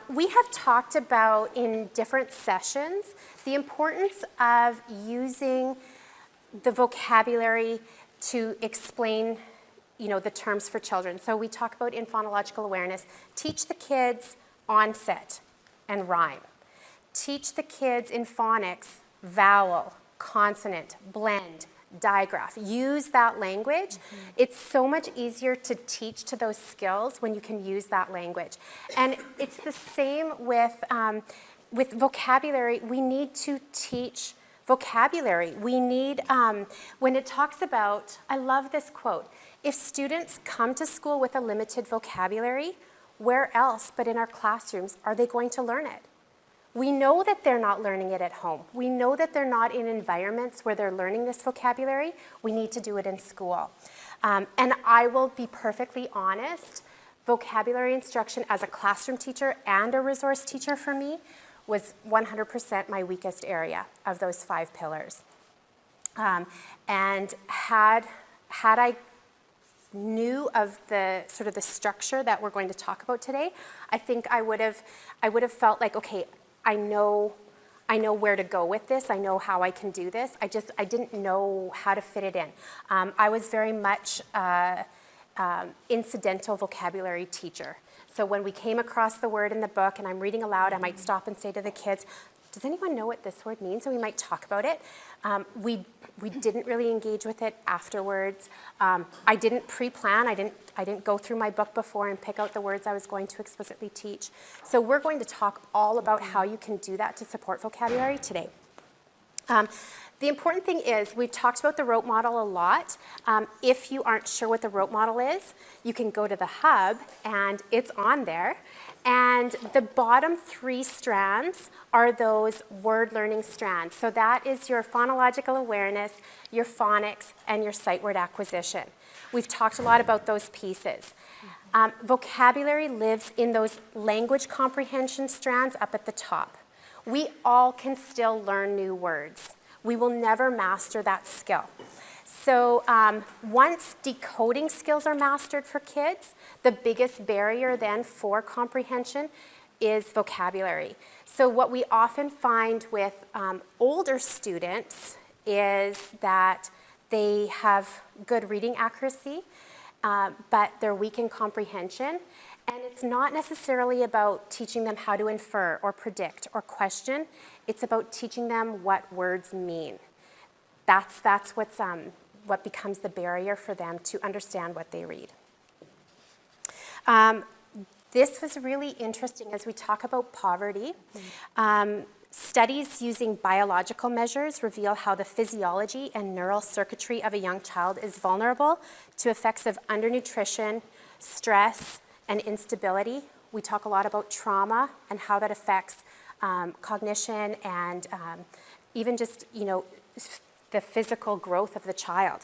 We have talked about in different sessions the importance of using the vocabulary to explain the terms for children. So we talk about in phonological awareness, teach the kids onset and rhyme. Teach the kids in phonics, vowel, consonant, blend, digraph. Use that language. Mm-hmm. It's so much easier to teach to those skills when you can use that language. And it's the same with vocabulary. We need to teach vocabulary. We need, when it talks about, I love this quote, if students come to school with a limited vocabulary, where else but in our classrooms are they going to learn it? We know that they're not learning it at home. We know that they're not in environments where they're learning this vocabulary. We need to do it in school. And I will be perfectly honest, vocabulary instruction as a classroom teacher and a resource teacher for me was 100% my weakest area of those 5 pillars. And had I knew of the sort of the structure that we're going to talk about today, I think I would have felt like, okay, I know where to go with this. I know how I can do this. I didn't know how to fit it in. I was very much incidental vocabulary teacher. So when we came across the word in the book and I'm reading aloud, I might stop and say to the kids, does anyone know what this word means? And we might talk about it. We didn't really engage with it afterwards. I didn't pre-plan. I didn't go through my book before and pick out the words I was going to explicitly teach. So we're going to talk all about how you can do that to support vocabulary today. The important thing is, we've talked about the rope model a lot. If you aren't sure what the rope model is, you can go to the hub and it's on there. And the bottom 3 strands are those word learning strands. So that is your phonological awareness, your phonics, and your sight word acquisition. We've talked a lot about those pieces. Vocabulary lives in those language comprehension strands up at the top. We all can still learn new words. We will never master that skill. So once decoding skills are mastered for kids, the biggest barrier then for comprehension is vocabulary. So what we often find with older students is that they have good reading accuracy, but they're weak in comprehension. And it's not necessarily about teaching them how to infer or predict or question. It's about teaching them what words mean. That's what becomes the barrier for them to understand what they read. This was really interesting as we talk about poverty. Studies using biological measures reveal how the physiology and neural circuitry of a young child is vulnerable to effects of undernutrition, stress, and instability. We talk a lot about trauma and how that affects cognition and even just, the physical growth of the child.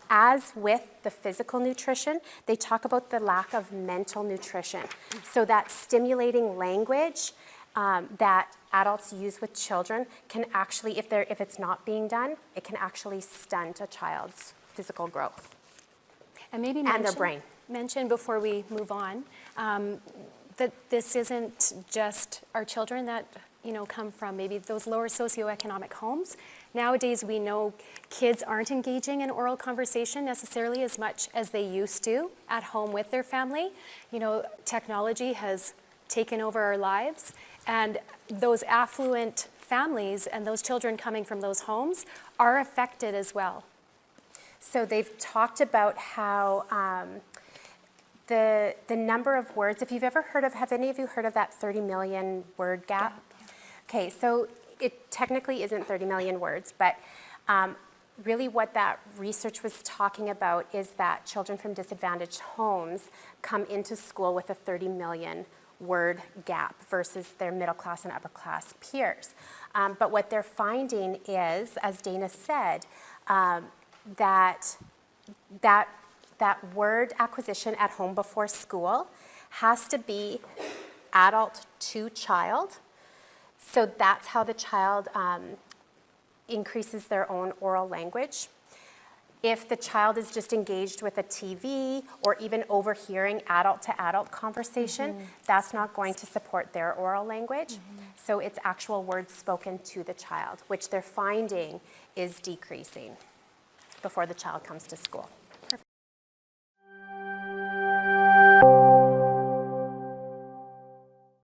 As with the physical nutrition, they talk about the lack of mental nutrition. So that stimulating language that adults use with children can actually, if it's not being done, it can actually stunt a child's physical growth. And maybe their brain. Mention before we move on that this isn't just our children that come from maybe those lower socioeconomic homes. Nowadays, we know kids aren't engaging in oral conversation necessarily as much as they used to at home with their family. Technology has taken over our lives, and those affluent families and those children coming from those homes are affected as well. So they've talked about how the number of words, if you've ever have any of you heard of that 30 million word gap? Yeah. Okay, so it technically isn't 30 million words, but really what that research was talking about is that children from disadvantaged homes come into school with a 30 million word gap versus their middle class and upper class peers. But what they're finding is, as Dana said, that word acquisition at home before school has to be adult to child. So that's how the child increases their own oral language. If the child is just engaged with a TV or even overhearing adult-to-adult conversation, that's not going to support their oral language. So it's actual words spoken to the child, which they're finding is decreasing before the child comes to school.